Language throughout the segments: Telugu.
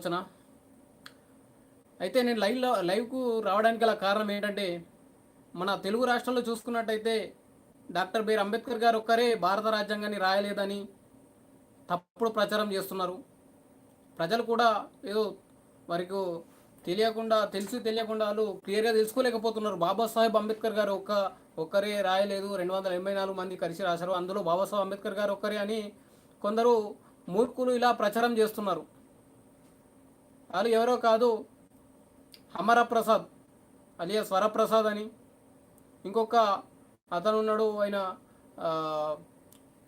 ఆలోచన. అయితే నేను లైవ్కు రావడానికి గల కారణం ఏంటంటే, మన తెలుగు రాష్ట్రాల్లో చూసుకున్నట్టయితే డాక్టర్ బిఆర్ అంబేద్కర్ గారు ఒక్కరే భారత రాజ్యాంగాన్ని రాయలేదని తప్పుడు ప్రచారం చేస్తున్నారు. ప్రజలు కూడా ఏదో వారికి తెలియకుండా వాళ్ళు క్లియర్గా తెలుసుకోలేకపోతున్నారు. బాబాసాహెబ్ అంబేద్కర్ గారు ఒక్కరే రాయలేదు, 284 మంది కలిసి రాశారు, అందులో బాబాసాహెబ్ అంబేద్కర్ గారు ఒక్కరే అని కొందరు మూర్ఖులు ఇలా ప్రచారం చేస్తున్నారు. వాళ్ళు ఎవరో కాదు, అమరప్రసాద్ అలియాస్ వరప్రసాద్ అని ఇంకొక అతను ఉన్నాడు. ఆయన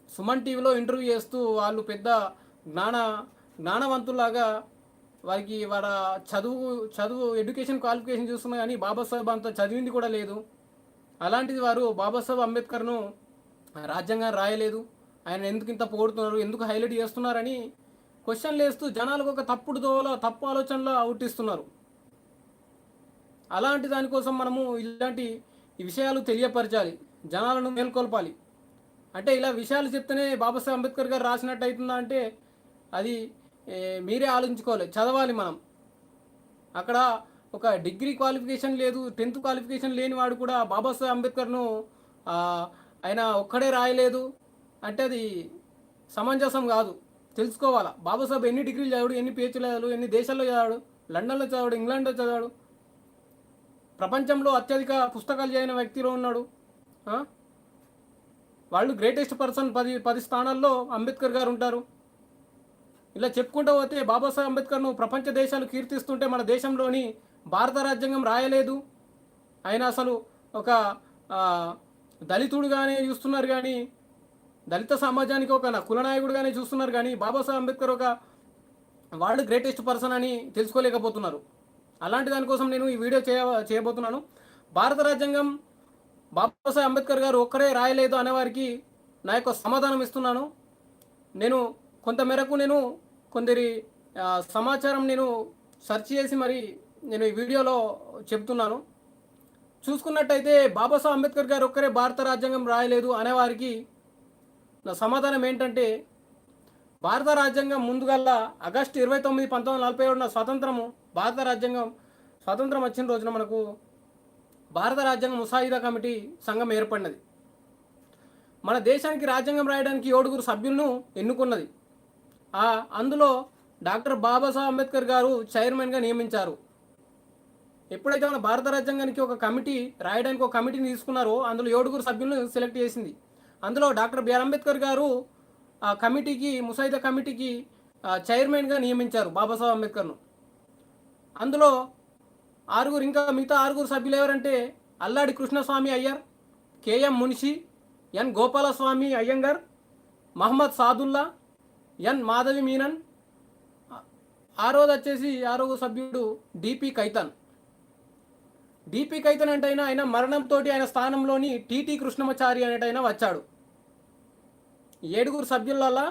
సుమన్ టీవీలో ఇంటర్వ్యూ చేస్తూ వాళ్ళు పెద్ద జ్ఞానవంతులాగా వారికి వాళ్ళ చదువు ఎడ్యుకేషన్ క్వాలిఫికేషన్ చూస్తున్నా కానీ బాబాసాహెబ్ అంత చదివింది కూడా లేదు. అలాంటిది వారు బాబాసాహెబ్ అంబేద్కర్ను రాజ్యాంగాన్ని రాయలేదు, ఆయన ఎందుకు ఇంత పొగుడుతున్నారు, ఎందుకు హైలైట్ చేస్తున్నారని క్వశ్చన్లు వేస్తూ జనాలకు ఒక తప్పు ఆలోచనలో అవుటిస్తున్నారు. అలాంటి దానికోసం మనము ఇలాంటి విషయాలు తెలియపరచాలి, జనాలను మేల్కొల్పాలి. అంటే ఇలా విషయాలు చెప్తేనే బాబాసాహెబ్ అంబేద్కర్ గారు రాసినట్టు అవుతుందా అంటే అది మీరే ఆలోచించుకోవాలి. చదవాలి మనం. అక్కడ ఒక డిగ్రీ క్వాలిఫికేషన్ లేదు, 10th క్వాలిఫికేషన్ లేని వాడు కూడా బాబాసాహెబ్ అంబేద్కర్ను ఆయన ఒక్కడే రాయలేదు అంటే అది సమంజసం కాదు. తెలుసుకోవాలా, బాబాసాహెబ్ ఎన్ని డిగ్రీలు చదివాడు, ఎన్ని పిహెచ్డీలు చదివాడు, ఎన్ని దేశాల్లో చదివాడు, లండన్లో చదివాడు, ఇంగ్లాండ్లో చదివాడు, ప్రపంచంలో అత్యధిక పుస్తకాలు చదివిన వ్యక్తిలో ఉన్నాడు. వాళ్ళు గ్రేటెస్ట్ పర్సన్ 10 స్థానాల్లో అంబేద్కర్ గారు ఉంటారు. ఇలా చెప్పుకుంటూ పోతే బాబాసాహెబ్ అంబేద్కర్ను ప్రపంచ దేశాలు కీర్తిస్తుంటే మన దేశంలోని భారత రాజ్యాంగం రాయలేదు, ఆయన అసలు ఒక దళితుడుగానే చూస్తున్నారు కానీ, దళిత సమాజానికి ఒక కులనాయకుడుగానే చూస్తున్నారు కానీ బాబాసాహెబ్ అంబేద్కర్ వాళ్ళు గ్రేటెస్ట్ పర్సన్ అని తెలుసుకోలేకపోతున్నారు. అలాంటి దానికోసం నేను ఈ వీడియో చేయబోతున్నాను. భారత రాజ్యాంగం బాబాసాహెబ్ అంబేద్కర్ గారు ఒక్కరే రాయలేదు అనేవారికి నా యొక్క సమాధానం ఇస్తున్నాను. నేను కొంతమేరకు కొందరి సమాచారం సెర్చ్ చేసి మరి నేను ఈ వీడియోలో చెప్తున్నాను. చూసుకున్నట్టయితే బాబాసాహెబ్ అంబేద్కర్ గారు ఒక్కరే భారత రాజ్యాంగం రాయలేదు అనేవారికి నా సమాధానం ఏంటంటే, భారత రాజ్యాంగం ముందుగల్లా ఆగస్టు 29, 1947 స్వాతంత్రము భారత రాజ్యాంగం స్వాతంత్రం వచ్చిన రోజున మనకు భారత రాజ్యాంగ ముసాయిదా కమిటీ సంఘం ఏర్పడినది. మన దేశానికి రాజ్యాంగం రాయడానికి 7 సభ్యులను ఎన్నుకున్నది. అందులో డాక్టర్ బాబాసాహెబ్ అంబేద్కర్ గారు చైర్మన్గా నియమించారు. ఎప్పుడైతే మన భారత రాజ్యాంగానికి ఒక కమిటీ రాయడానికి ఒక కమిటీని తీసుకున్నారో అందులో 7 సభ్యులను సెలెక్ట్ చేసింది. అందులో డాక్టర్ బిఆర్ అంబేద్కర్ గారు ఆ కమిటీకి, ముసాయిదా కమిటీకి చైర్మన్గా నియమించారు బాబాసాహెబ్ అంబేద్కర్ను. అందులో మిగతా 6 సభ్యులు ఎవరంటే అల్లాడి కృష్ణస్వామి అయ్యర్, కేఎం మున్షి, ఎన్ గోపాలస్వామి అయ్యంగర్, మహమ్మద్ సాదుల్లా, ఎన్ మాధవి మీనన్. 6వ సభ్యుడు డిపి కైతన్. డిపి కైతన్ అంటే ఆయన మరణంతో ఆయన స్థానంలోని టిటి కృష్ణమాచారి అనేటైనా వచ్చాడు. 7 సభ్యులలో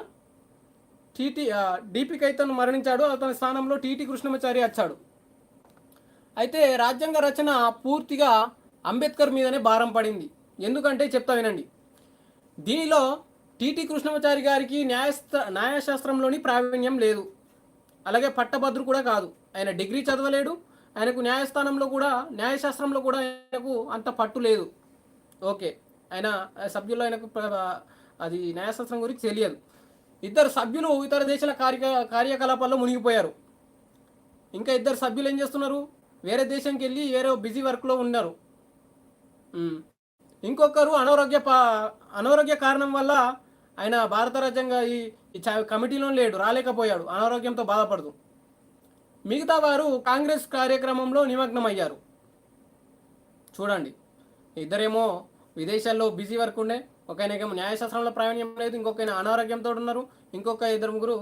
డిపి కైతన్ మరణించాడు, అతని స్థానంలో టిటి కృష్ణమాచారి వచ్చాడు. అయితే రాజ్యాంగ రచన పూర్తిగా అంబేద్కర్ మీదనే భారం పడింది. ఎందుకంటే చెప్తా వినండి. దీనిలో టిటి కృష్ణమాచారి గారికి న్యాయశాస్త్రంలోని ప్రావీణ్యం లేదు, అలాగే పట్టభద్రు కూడా కాదు. ఆయన డిగ్రీ చదవలేడు, ఆయనకు న్యాయశాస్త్రంలో కూడా ఆయనకు అంత పట్టు లేదు. ఓకే, ఆయన సభ్యుల్లో ఆయనకు అది న్యాయశాస్త్రం గురించి తెలియదు. 2 సభ్యులు ఇతర దేశాల కార్యకలాపాల్లో మునిగిపోయారు. ఇంకా 2 సభ్యులు ఏం చేస్తున్నారు, వేరే దేశంకి వెళ్ళి వేరే బిజీ వర్క్లో ఉన్నారు. ఇంకొకరు అనారోగ్య కారణం వల్ల ఆయన భారత రాజ్యాంగ ఈ కమిటీలో రాలేకపోయాడు, అనారోగ్యంతో బాధపడుతూ. మిగతా వారు కాంగ్రెస్ కార్యక్రమంలో నిమగ్నమయ్యారు. చూడండి, 2 విదేశాల్లో బిజీ వర్క్ ఉండే, ఒకైనకేమో న్యాయశాస్త్రంలో ప్రావీణ్యం లేదు, ఇంకొక అనారోగ్యంతో ఉన్నారు, ఇంకొక 2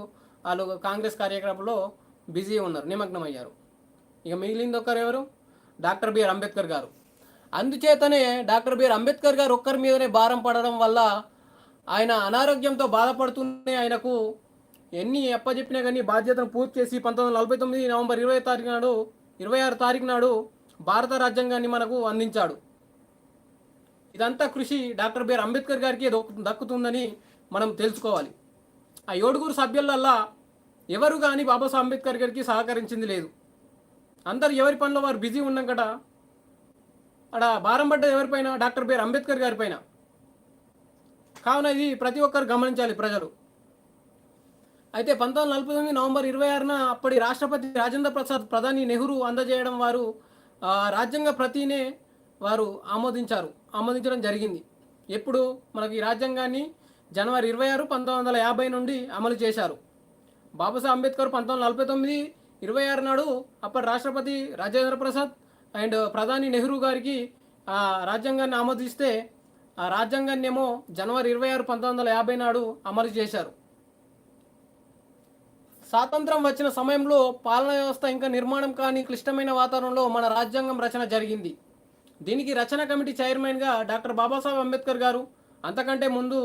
వాళ్ళు కాంగ్రెస్ కార్యక్రమంలో బిజీ ఉన్నారు, నిమగ్నమయ్యారు. ఇక మిగిలింది ఎవరు, డాక్టర్ బిఆర్ అంబేద్కర్ గారు. అందుచేతనే డాక్టర్ బిఆర్ అంబేద్కర్ గారు ఒక్కరి మీదనే భారం పడడం వల్ల ఆయన అనారోగ్యంతో బాధపడుతూనే ఆయనకు ఎన్ని అప్పచెప్పినా కానీ బాధ్యతను పూర్తి చేసి 1949 నవంబర్ 26 తారీఖు నాడు భారత రాజ్యాంగాన్ని మనకు అందించాడు. ఇదంతా కృషి డాక్టర్ బిఆర్ అంబేద్కర్ గారికి దక్కుతుందని మనం తెలుసుకోవాలి. ఆ 7 సభ్యులల్లా ఎవరు కానీ బాబాసాహెబ్ అంబేద్కర్ గారికి సహకరించింది లేదు. అందరు ఎవరి పనిలో వారు బిజీ ఉన్నాం కదా, అక్కడ భారం పడ్డది ఎవరిపైన? డాక్టర్ బిఆర్ అంబేద్కర్ గారి పైన. కావున ఇది ప్రతి ఒక్కరు గమనించాలి ప్రజలు. అయితే 1949 నవంబర్ 26న అప్పటి రాష్ట్రపతి రాజేంద్ర ప్రసాద్ ప్రధాని నెహ్రూ అందజేయడం వారు రాజ్యాంగ ప్రతినే వారు ఆమోదించడం జరిగింది. ఎప్పుడు మనకి ఈ రాజ్యాంగాన్ని జనవరి 26, 1950 నుండి అమలు చేశారు. బాబాసాహెబ్ అంబేద్కర్ 1949 26 నాడు అప్పటి రాష్ట్రపతి రాజేంద్ర ప్రసాద్ అండ్ ప్రధాని నెహ్రూ గారికి రాజ్యాంగాన్ని ఆమోదిస్తే ఆ రాజ్యాంగాన్ని ఏమో జనవరి 26, 1950 నాడు అమలు చేశారు. స్వాతంత్రం వచ్చిన సమయంలో పాలనా వ్యవస్థ ఇంకా నిర్మాణం కాని క్లిష్టమైన వాతావరణంలో మన రాజ్యాంగం రచన జరిగింది. దీనికి రచన కమిటీ చైర్మన్గా డాక్టర్ బాబాసాహెబ్ అంబేద్కర్ గారు. అంతకంటే ముందు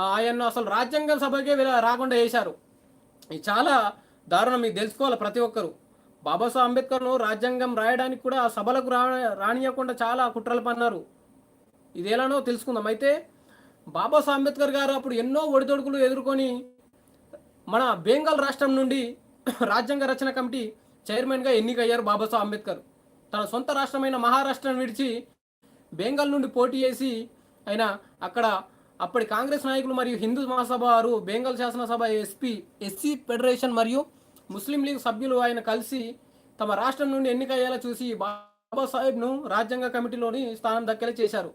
ఆయన్ను అసలు రాజ్యాంగ సభకే రాకుండా చేశారు. ఇది చాలా దారుణం, మీకు తెలుసుకోవాలి ప్రతి ఒక్కరు. బాబాసాహెబ్ అంబేద్కర్ను రాజ్యాంగం రాయడానికి కూడా ఆ సభలకు రానియకుండా చాలా కుట్రలు పన్నారు. ఇది ఎలానో తెలుసుకుందాం. అయితే బాబాసాహెబ్ అంబేద్కర్ గారు అప్పుడు ఎన్నో ఒడిదొడుకులు ఎదుర్కొని మన బెంగాల్ రాష్ట్రం నుండి రాజ్యాంగ రచన కమిటీ చైర్మన్గా ఎన్నికయ్యారు. బాబాసాహెబ్ అంబేద్కర్ తన సొంత రాష్ట్రమైన మహారాష్ట్రను విడిచి బెంగాల్ నుండి పోటీ చేసి ఆయన అక్కడ అప్పటి కాంగ్రెస్ నాయకులు మరియు హిందూ మహాసభ వారు, బెంగాల్ శాసనసభ ఎస్సీ ఫెడరేషన్ మరియు ముస్లిం లీగ్ సభ్యులు ఆయన కలిసి తమ రాష్ట్రం నుండి ఎన్నికయ్యేలా చూసి బాబాసాహెబ్ను రాజ్యాంగ కమిటీలోని స్థానం దక్కేలా చేశారు.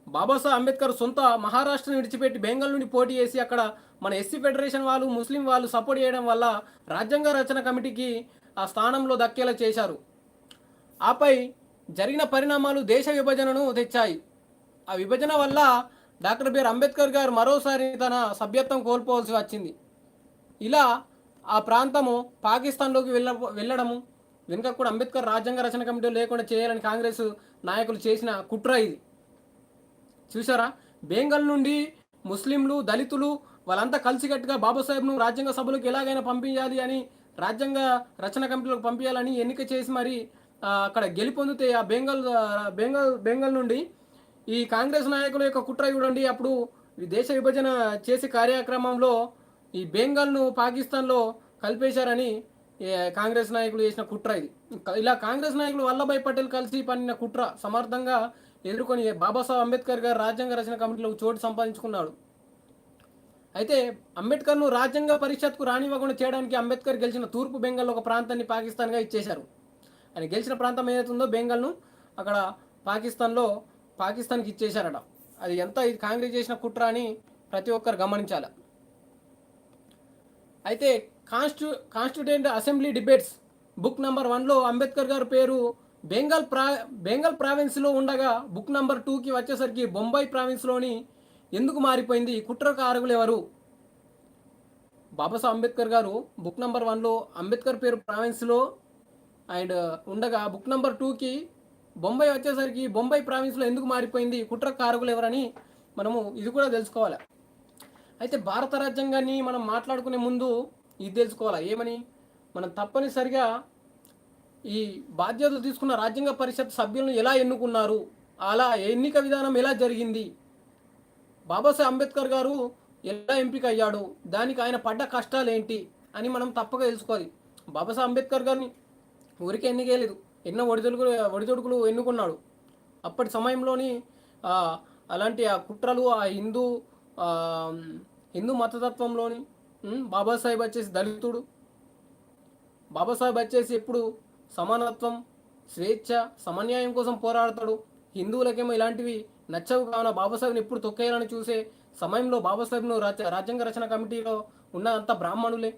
బాబాసాహెబ్ అంబేద్కర్ సొంత మహారాష్ట్రను విడిచిపెట్టి బెంగాల్ నుండి పోటీ చేసి అక్కడ మన ఎస్సీ ఫెడరేషన్ వాళ్ళు, ముస్లిం వాళ్ళు సపోర్ట్ చేయడం వల్ల రాజ్యాంగ రచన కమిటీకి ఆ స్థానంలో దక్కేలా చేశారు. ఆపై జరిగిన పరిణామాలు దేశ విభజనను తెచ్చాయి. ఆ విభజన వల్ల డాక్టర్ బిఆర్ అంబేద్కర్ గారు మరోసారి తన సభ్యత్వం కోల్పోవాల్సి వచ్చింది. ఇలా ఆ ప్రాంతము పాకిస్తాన్లోకి వెళ్ళడము వెనుక కూడా అంబేద్కర్ రాజ్యాంగ రచన కమిటీ లేకుండా చేయాలని కాంగ్రెస్ నాయకులు చేసిన కుట్ర ఇది. చూసారా, బెంగాల్ నుండి ముస్లింలు, దళితులు వాళ్ళంతా కలిసికట్టుగా బాబాసాహెబ్ను రాజ్యాంగ సభలకు ఎలాగైనా పంపించాలి అని, రాజ్యాంగ రచన కమిటీలోకి పంపించాలని ఎన్నిక చేసి మరి అక్కడ గెలుపొందితే ఆ బెంగాల్ నుండి ఈ కాంగ్రెస్ నాయకుల యొక్క కుట్ర చూడండి. అప్పుడు దేశ విభజన చేసే కార్యక్రమంలో ఈ బెంగాల్ను పాకిస్తాన్లో కలిపేశారని కాంగ్రెస్ నాయకులు చేసిన కుట్ర ఇది. ఇలా కాంగ్రెస్ నాయకులు వల్లభాయ్ పటేల్ కలిసి పన్నిన కుట్ర సమర్థంగా ఎదుర్కొని బాబాసాహెబ్ అంబేద్కర్ గారు రాజ్యాంగ రచన కమిటీలో చోటు సంపాదించుకున్నాడు. అయితే అంబేద్కర్ను రాజ్యాంగ పరిషత్కు రానివ్వకుండా చేయడానికి అంబేద్కర్ గెలిచిన తూర్పు బెంగాల్ ఒక ప్రాంతాన్ని పాకిస్తాన్గా ఇచ్చేశారు. ఆయన గెలిచిన ప్రాంతం ఏదైతుందో బెంగాల్ను అక్కడ పాకిస్తాన్కి ఇచ్చేశారట. అది ఎంత ఇది కాంగ్రెస్ చేసిన కుట్ర అని ప్రతి ఒక్కరు గమనించాలి. అయితే constituent assembly debates book number 1లో అంబేద్కర్ గారి పేరు బెంగాల్ ప్రావిన్స్లో ఉండగా బుక్ నెంబర్ 2కి వచ్చేసరికి బొంబాయి ప్రావిన్స్లోని ఎందుకు మారిపోయింది? కుట్రకారకులు ఎవరు? బాబాసాహెబ్ అంబేద్కర్ గారు బుక్ నెంబర్ 1లో అంబేద్కర్ పేరు ప్రావిన్స్లో అండ్ ఉండగా బుక్ నెంబర్ 2కి బొంబాయి వచ్చేసరికి బొంబాయి ప్రావిన్స్లో ఎందుకు మారిపోయింది? కుట్రకారకులు ఎవరని మనము ఇది కూడా తెలుసుకోవాలి. అయితే భారత రాజ్యాంగాన్ని మనం మాట్లాడుకునే ముందు ఇది తెలుసుకోవాలి. ఏమని? మనం తప్పనిసరిగా ఈ బాధ్యతలు తీసుకున్న రాజ్యాంగ పరిషత్ సభ్యులను ఎలా ఎన్నుకున్నారు, అలా ఎన్నిక విధానం ఎలా జరిగింది, బాబాసాహెబ్ అంబేద్కర్ గారు ఎలా ఎంపిక అయ్యాడు, దానికి ఆయన పడ్డ కష్టాలు ఏంటి అని మనం తప్పక తెలుసుకోవాలి. బాబాసాహెబ్ అంబేద్కర్ గారిని ఊరికే ఎన్నికేయలేదు, ఎన్నో ఒడిదొడుకులు ఎన్నుకున్నాడు. అప్పటి సమయంలోని అలాంటి ఆ కుట్రలు, ఆ హిందూ మతతత్వంలోని బాబాసాహెబ్ వచ్చేసి దళితుడు, బాబాసాహెబ్ వచ్చేసి ఎప్పుడు సమానత్వం, స్వేచ్ఛ, సమన్యాయం కోసం పోరాడతాడు. హిందువులకేమో ఇలాంటివి నచ్చవు. కావున బాబాసాహెబ్ని ఎప్పుడు తొక్కేయాలని చూసే సమయంలో బాబాసాహెబ్ను రాజ్యాంగ రచన కమిటీలో ఉన్నదంతా బ్రాహ్మణులే.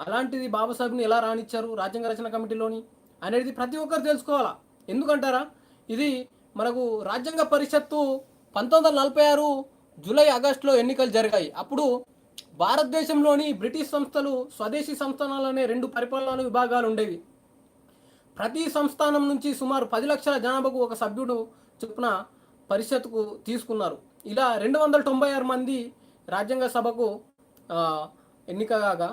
అలాంటిది బాబాసాహెబ్ని ఎలా రానిచ్చారు రాజ్యాంగ రచన కమిటీలోని అనేది ప్రతి ఒక్కరు తెలుసుకోవాలా. ఎందుకంటారా, ఇది మనకు రాజ్యాంగ పరిషత్తు 1946 జూలై ఆగస్టులో ఎన్నికలు జరిగాయి. అప్పుడు భారతదేశంలోని బ్రిటిష్ సంస్థలు, స్వదేశీ సంస్థానాలనే 2 పరిపాలనా విభాగాలు ఉండేవి. ప్రతి సంస్థానం నుంచి సుమారు 10 లక్షల జనాభాకు ఒక సభ్యుడు చొప్పున పరిషత్కు తీసుకున్నారు. ఇలా 296 మంది రాజ్యాంగ సభకు ఎన్నికగా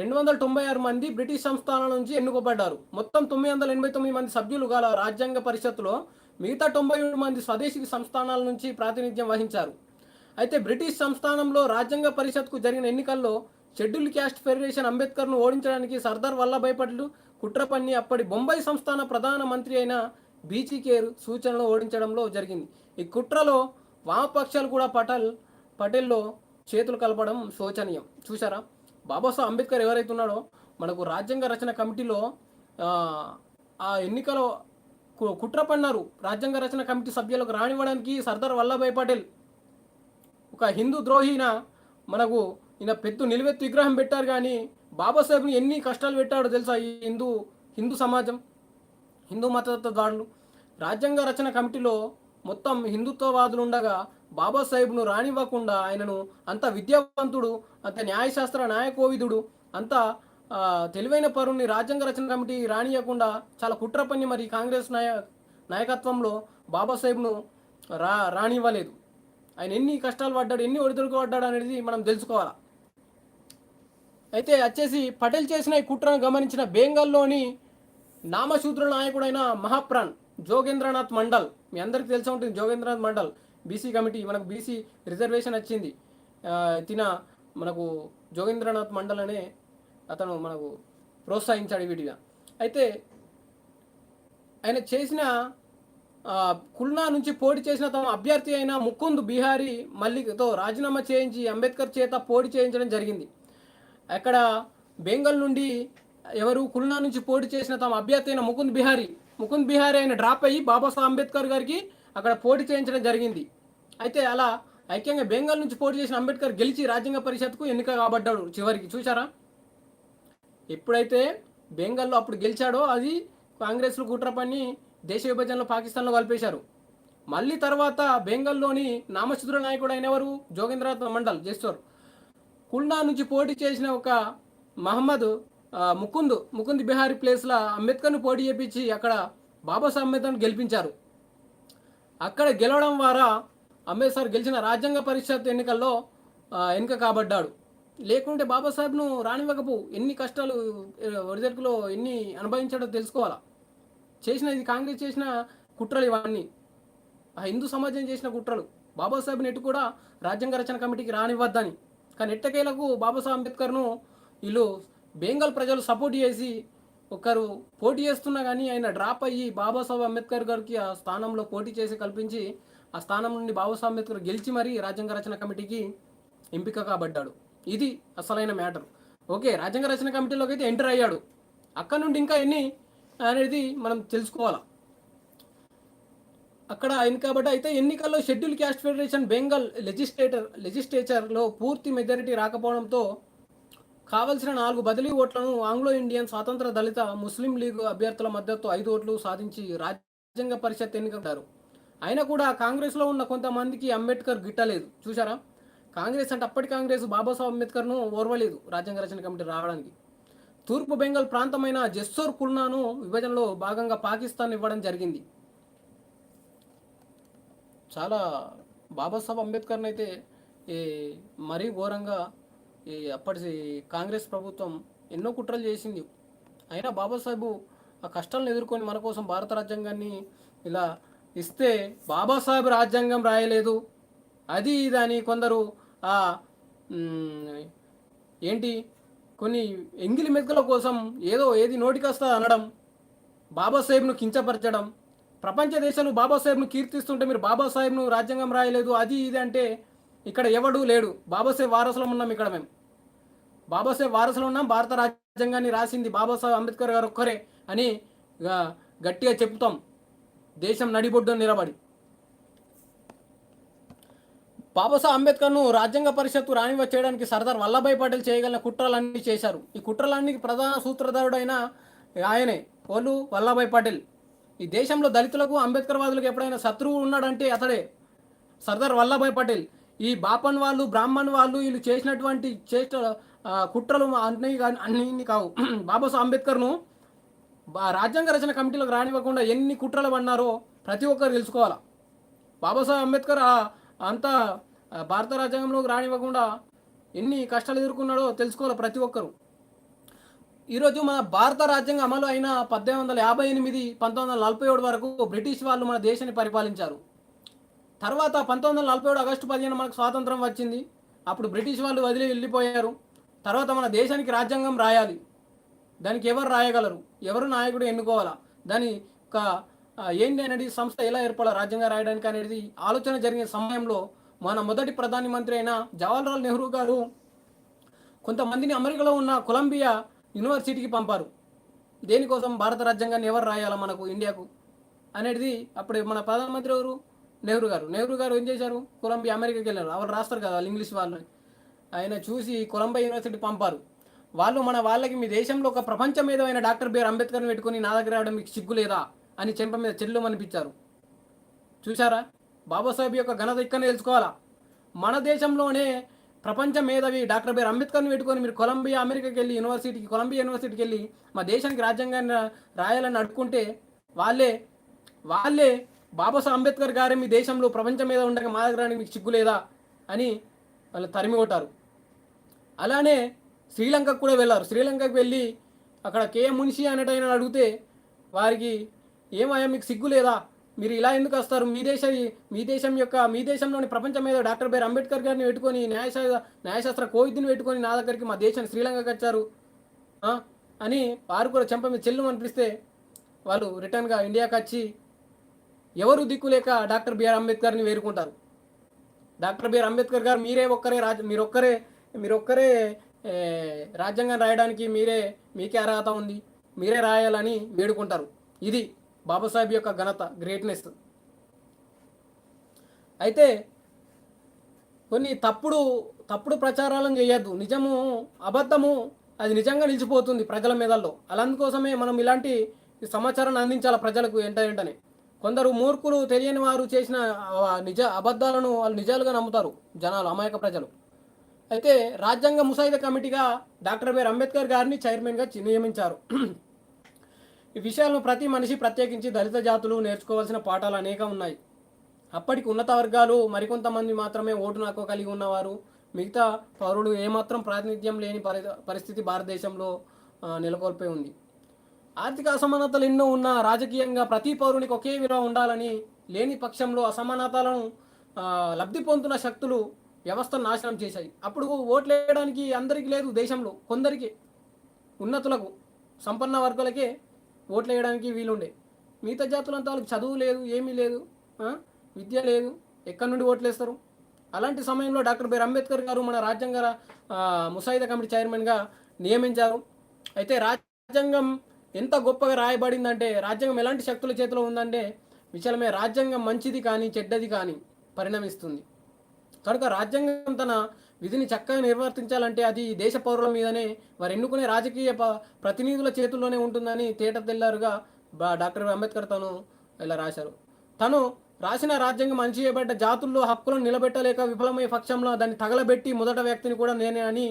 296 మంది బ్రిటిష్ సంస్థానాల నుంచి ఎన్నుకోబడ్డారు. మొత్తం 989 మంది సభ్యులు గల రాజ్యాంగ పరిషత్తులో మిగతా 97 మంది స్వదేశీ సంస్థానాల నుంచి ప్రాతినిధ్యం వహించారు. అయితే బ్రిటిష్ సంస్థానంలో రాజ్యాంగ పరిషత్కు జరిగిన ఎన్నికల్లో షెడ్యూల్ క్యాస్ట్ ఫెడరేషన్ అంబేద్కర్ను ఓడించడానికి సర్దార్ వల్లభాయ్ పటేల్ కుట్ర పన్ని అప్పటి బొంబాయి సంస్థాన ప్రధాన మంత్రి అయిన బీచీ కేర్ సూచనలో ఓడించడంలో జరిగింది. ఈ కుట్రలో వామపక్షాలు కూడా పటేల్లో చేతులు కలపడం శోచనీయం. చూసారా, బాబాసాహెబ్ అంబేద్కర్ ఎవరైతే ఉన్నాడో మనకు రాజ్యాంగ రచన కమిటీలో ఆ ఎన్నికలో కుట్ర పన్నారు. రాజ్యాంగ రచన కమిటీ సభ్యులకు రానివ్వడానికి సర్దార్ వల్లభాయ్ పటేల్ ఒక హిందూ ద్రోహిన మనకు ఈయన పెద్ద నిలువెత్తు విగ్రహం పెట్టారు. కానీ బాబాసాహెబ్ని ఎన్ని కష్టాలు పెట్టాడో తెలుసా ఈ హిందూ సమాజం, హిందూ మతతత్వదారులు. రాజ్యాంగ రచన కమిటీలో మొత్తం హిందుత్వవాదులు ఉండగా బాబాసాహెబ్ను రానివ్వకుండా ఆయనను అంత విద్యావంతుడు, అంత న్యాయశాస్త్ర నాయకోవిదుడు, అంత తెలివైన పరుణ్ణి రాజ్యాంగ రచన కమిటీ రానియకుండా చాలా కుట్ర పని మరి కాంగ్రెస్ నాయకత్వంలో బాబాసాహెబ్ను రానివ్వలేదు. ఆయన ఎన్ని కష్టాలు పడ్డాడు, ఎన్ని ఒడిదుడుకు పడ్డాడు అనేది మనం తెలుసుకోవాలి. అయితే వచ్చేసి పటేల్ చేసిన ఈ కుట్రను గమనించిన బెంగాల్లోని నామశూద్ర నాయకుడైన మహాప్రాణ్ జోగేంద్రనాథ్ మండల్, మీ అందరికీ తెలిసి ఉంటుంది జోగేంద్రనాథ్ మండల్, బీసీ కమిటీ, మనకు బీసీ రిజర్వేషన్ వచ్చింది. మనకు జోగేంద్రనాథ్ మండల్ అనే అతను మనకు ప్రోత్సహించాడు వీటిగా. అయితే ఆయన చేసిన కుల్నా నుంచి పోటీ చేసిన తమ అభ్యర్థి అయిన ముకుంద్ బిహారీ మల్లిక్తో రాజీనామా చేయించి అంబేద్కర్ చేత పోటీ చేయించడం జరిగింది. అక్కడ బెంగాల్ నుండి కుల్నా నుంచి పోటీ చేసిన తమ అభ్యర్థి అయిన ముకుంద్ బిహారీ ఆయన డ్రాప్ అయ్యి బాబాసాహెబ్ అంబేద్కర్ గారికి అక్కడ పోటీ చేయించడం జరిగింది. అయితే అలా ఐక్యంగా బెంగాల్ నుంచి పోటీ చేసిన అంబేద్కర్ గెలిచి రాజ్యాంగ పరిషత్కు ఎన్నిక కాబడ్డాడు చివరికి. చూసారా, ఎప్పుడైతే బెంగాల్లో అప్పుడు గెలిచాడో అది కాంగ్రెస్లో కుట్ర పని దేశ విభజనలో పాకిస్తాన్లో కలిపేశారు. మళ్ళీ తర్వాత బెంగాల్లోని నామశూద్ర నాయకుడు అయిన జోగేంద్రనాథ్ మండల్ జెస్టోర్ కుల్నా నుంచి పోటీ చేసిన ఒక ముకుంద్ బిహారీ ప్లేస్లో అంబేద్కర్ను పోటీ చేపించి అక్కడ బాబాసాహెబ్ అంబేద్కర్ను గెలిపించారు. అక్కడ గెలవడం ద్వారా అంబేద్కర్ గెలిచిన రాజ్యాంగ పరిషత్ ఎన్నికల్లో ఎన్నిక కాబడ్డాడు. లేకుంటే బాబాసాహెబ్ను రానివ్వకపో ఎన్ని కష్టాలు ఒడిదొడుకులో ఎన్ని అనుభవించాడో తెలుసుకోవాలా. ఇది కాంగ్రెస్ చేసిన కుట్రలు ఇవన్నీ, ఆ హిందూ సమాజం చేసిన కుట్రలు. బాబాసాహెబ్ని ఎటు కూడా రాజ్యాంగ రచన కమిటీకి రానివ్వద్దని. కానీ ఎట్టకేలకు బాబాసాహెబ్ అంబేద్కర్ను వీళ్ళు బెంగాల్ ప్రజలు సపోర్ట్ చేసి ఒకరు పోటీ చేస్తున్నా కానీ ఆయన డ్రాప్ అయ్యి బాబాసాహెబ్ అంబేద్కర్ గారికి ఆ స్థానంలో పోటీ చేసి కల్పించి ఆ స్థానం నుండి బాబాసాహెబ్ అంబేద్కర్ గెలిచి మరీ రాజ్యాంగ రచన కమిటీకి ఎంపిక కాబడ్డాడు. ఇది అసలైన మ్యాటర్. ఓకే, రాజ్యాంగ రచన కమిటీలోకి అయితే ఎంటర్ అయ్యాడు. అక్కడ నుండి ఇంకా ఎన్ని అనేది మనం తెలుసుకోవాలి. అక్కడ కాబట్టి అయితే ఎన్నికల్లో షెడ్యూల్ క్యాస్ట్ ఫెడరేషన్ బెంగాల్ లెజిస్లేచర్లో పూర్తి మెజారిటీ రాకపోవడంతో కావలసిన 4 బదిలీ ఓట్లను ఆంగ్లో ఇండియన్ స్వాతంత్ర దళిత ముస్లిం లీగ్ అభ్యర్థుల మద్దతు 5 ఓట్లు సాధించి రాజ్యాంగ పరిషత్ ఎన్నికయ్యారు. అయినా కూడా కాంగ్రెస్లో ఉన్న కొంతమందికి అంబేద్కర్ గిట్టలేదు. చూసారా, కాంగ్రెస్ అంటే అప్పటి కాంగ్రెస్ బాబాసాహెబ్ అంబేద్కర్ను ఓర్వలేదు రాజ్యాంగ రచన కమిటీ రావడానికి. తూర్పు బెంగాల్ ప్రాంతమైన జెస్సోర్ కుల్నాను విభజనలో భాగంగా పాకిస్తాన్ ఇవ్వడం జరిగింది. చాలా బాబాసాహెబ్ అంబేద్కర్ని అయితే మరీ ఘోరంగా అప్పటి కాంగ్రెస్ ప్రభుత్వం ఎన్నో కుట్రలు చేసింది. అయినా బాబాసాహెబ్ ఆ కష్టాలను ఎదుర్కొని మన కోసం భారత రాజ్యాంగాన్ని ఇలా ఇస్తే బాబాసాహెబ్ రాజ్యాంగం రాయలేదు అది ఇదని కొందరు కొన్ని ఎంగిలి మెతుకుల కోసం ఏది నోటికొస్తా అనడం, బాబాసాహెబ్ను కించపరచడం. ప్రపంచ దేశాలు బాబాసాహెబ్ను కీర్తిస్తుంటే మీరు బాబాసాహెబ్ను రాజ్యాంగం రాయలేదు అది ఇది అంటే ఇక్కడ ఎవడూ లేడు. బాబాసాహెబ్ వారసులం ఉన్నాం. ఇక్కడ మేము బాబాసాహెబ్ వారసులు ఉన్నాం. భారత రాజ్యాంగాన్ని రాసింది బాబాసాహెబ్ అంబేద్కర్ గారు ఒక్కరే అని గట్టిగా చెప్తాం దేశం నడిబొడ్డున నిలబడి. బాబాసాహెబ్ అంబేద్కర్ను రాజ్యాంగ పరిషత్తు రానివ్వ చేయడానికి సర్దార్ వల్లభాయ్ పటేల్ చేయగలిగిన కుట్రలన్నీ చేశారు. ఈ కుట్రలన్నీ ప్రధాన సూత్రధారుడైన ఆయనే వల్లభాయ్ పటేల్. ఈ దేశంలో దళితులకు అంబేద్కర్ వాదులకు ఎప్పుడైనా శత్రువు ఉన్నాడంటే అతడే సర్దార్ వల్లభాయ్ పటేల్. ఈ బాపన్ వాళ్ళు బ్రాహ్మణ్ వాళ్ళు వీళ్ళు చేసినటువంటి కుట్రలు అన్నీ కావు. బాబాసాహెబ్ అంబేద్కర్ను రాజ్యాంగ రచన కమిటీలకు రానివ్వకుండా ఎన్ని కుట్రలు పడినారో ప్రతి ఒక్కరు తెలుసుకోవాలా. బాబాసాహెబ్ అంబేద్కర్ అంతా భారత రాజ్యాంగంలోకి రానివ్వకుండా ఎన్ని కష్టాలు ఎదుర్కొన్నాడో తెలుసుకోవాలి ప్రతి ఒక్కరు. ఈరోజు మన భారత రాజ్యాంగం అమలు అయిన 1858 1947 వరకు బ్రిటిష్ వాళ్ళు మన దేశాన్ని పరిపాలించారు. తర్వాత 1947 ఆగస్టు 15 మనకు స్వాతంత్రం వచ్చింది. అప్పుడు బ్రిటిష్ వాళ్ళు వదిలి వెళ్ళిపోయారు. తర్వాత మన దేశానికి రాజ్యాంగం రాయాలి. దానికి ఎవరు రాయగలరు, ఎవరు నాయకుడు ఎన్నుకోవాలా, దాని ఒక ఏంటి అనేది సంస్థ ఎలా ఏర్పడాలి రాజ్యాంగం రాయడానికి అనేది ఆలోచన జరిగిన సమయంలో మన మొదటి ప్రధానమంత్రి అయిన జవహర్లాల్ నెహ్రూ గారు కొంతమందిని అమెరికాలో ఉన్న కొలంబియా యూనివర్సిటీకి పంపారు. దేనికోసం, భారత రాజ్యాంగాన్ని ఎవరు రాయాలా మనకు ఇండియాకు అనేది. అప్పుడు మన ప్రధానమంత్రి ఎవరు, నెహ్రూ గారు ఏం చేశారు, కొలంబియా అమెరికాకి వెళ్ళారు. వాళ్ళు రాస్తారు కదా వాళ్ళు ఇంగ్లీష్ వాళ్ళని. ఆయన చూసి కొలంబియా యూనివర్సిటీ పంపారు. వాళ్ళు వాళ్ళకి మీ దేశంలో ఒక ప్రపంచ మేధమైన డాక్టర్ బిఆర్ అంబేద్కర్ని పెట్టుకుని నా దగ్గర రావడం మీకు సిగ్గు లేదా అని చెంప మీద చెల్లు అనిపించారు. చూసారా, బాబాసాహెబ్ యొక్క ఘనత ఇక్కడనే తెలుసుకోవాలా. మన దేశంలోనే ప్రపంచ మేధావి డాక్టర్ బిఆర్ అంబేద్కర్ని పెట్టుకొని మీరు కొలంబియా అమెరికాకి వెళ్ళి కొలంబియా యూనివర్సిటీకి వెళ్ళి మా దేశానికి రాజ్యాంగాన్ని రాయాలని అడుక్కుంటే వాళ్ళే బాబాసాహెబ్ అంబేద్కర్ గారే మీ దేశంలో ప్రపంచం మీద ఉండగా మా దగ్గర మీకు సిగ్గు లేదా అని వాళ్ళు తరిమి కొట్టారు. అలానే శ్రీలంకకు కూడా వెళ్ళారు. శ్రీలంకకు వెళ్ళి అక్కడ కేఎం మున్షి అనేటైనా అడిగితే వారికి ఏమయ్యా మీకు సిగ్గు లేదా, మీరు ఇలా ఎందుకు వస్తారు, మీ దేశంలోని ప్రపంచం మీద డాక్టర్ బిఆర్ అంబేద్కర్ గారిని పెట్టుకొని న్యాయశాస్త్ర కోవిద్ని పెట్టుకొని నా దగ్గరికి మా దేశాన్ని శ్రీలంకకి వచ్చారు అని వారు కూడా చెంప మీద చెల్లు అనిపిస్తే వాళ్ళు రిటర్న్గా ఇండియాకి వచ్చి ఎవరు దిక్కు లేక డాక్టర్ బిఆర్ అంబేద్కర్ని వేరుకుంటారు. డాక్టర్ బిఆర్ అంబేద్కర్ గారు మీరొక్కరే రాజ్యాంగం రాయడానికి మీకే అర్హత ఉంది, మీరే రాయాలని వేడుకుంటారు. ఇది బాబాసాహెబ్ యొక్క ఘనత, గ్రేట్నెస్. అయితే కొన్ని తప్పుడు ప్రచారాలను చేయొద్దు. నిజము అబద్ధము అది నిజంగా నిలిచిపోతుంది ప్రజల మీదల్లో. అందుకోసమే మనం ఇలాంటి సమాచారాన్ని అందించాలి ప్రజలకు వెంటనే. కొందరు మూర్ఖులు తెలియని వారు చేసిన అబద్ధాలను వాళ్ళు నిజాలుగా నమ్ముతారు జనాలు, అమాయక ప్రజలు. అయితే రాజ్యాంగ ముసాయిదా కమిటీగా డాక్టర్ బిఆర్ అంబేద్కర్ గారిని చైర్మన్గా నియమించారు. ఈ విషయాలను ప్రతి మనిషి, ప్రత్యేకించి దళిత జాతులు నేర్చుకోవాల్సిన పాఠాలు అనేక ఉన్నాయి. అప్పటికి ఉన్నత వర్గాలు మరికొంతమంది మాత్రమే ఓటును హక్కు కలిగి ఉన్నవారు, మిగతా పౌరులు ఏమాత్రం ప్రాతినిధ్యం లేని పరిస్థితి భారతదేశంలో నెలకొల్పి ఉంది. ఆర్థిక అసమానతలు ఎన్నో ఉన్న రాజకీయంగా ప్రతి పౌరునికి ఒకే విలువ ఉండాలని లేని పక్షంలో అసమానతలను లబ్ధి పొందుతున్న శక్తులు వ్యవస్థను నాశనం చేశాయి. అప్పుడు ఓట్లు వేయడానికి అందరికీ లేదు, దేశంలో కొందరికి, ఉన్నతులకు, సంపన్న వర్గాలకే ఓట్లు వేయడానికి వీలుండే. మిగతా జాతులంతా వాళ్ళకి చదువు లేదు, ఏమీ లేదు, విద్య లేదు, ఎక్కడి నుండి ఓట్లు వేస్తారు? అలాంటి సమయంలో డాక్టర్ బిఆర్ అంబేద్కర్ గారు మన రాజ్యాంగ ముసాయిదా కమిటీ చైర్మన్గా నియమించారు. అయితే రాజ్యాంగం ఎంత గొప్పగా రాయబడిందంటే, రాజ్యాంగం ఎలాంటి శక్తుల చేతిలో ఉందంటే విశాలమే రాజ్యాంగం మంచిది కానీ చెడ్డది కానీ పరిణమిస్తుంది. కనుక రాజ్యాంగం తన విధిని చక్కగా నిర్వర్తించాలంటే అది దేశ పౌరుల మీదనే, వారు ఎన్నుకునే రాజకీయ ప్రతినిధుల చేతుల్లోనే ఉంటుందని తేటతెల్లారుగా డాక్టర్ అంబేద్కర్ తను ఇలా రాశారు. తను రాసిన రాజ్యాంగం అణచివేయబడ్డ జాతుల్లో హక్కులను నిలబెట్టలేక విఫలమయ్యే పక్షంలో దాన్ని తగలబెట్టి మొదట వ్యక్తిని కూడా నేనే అని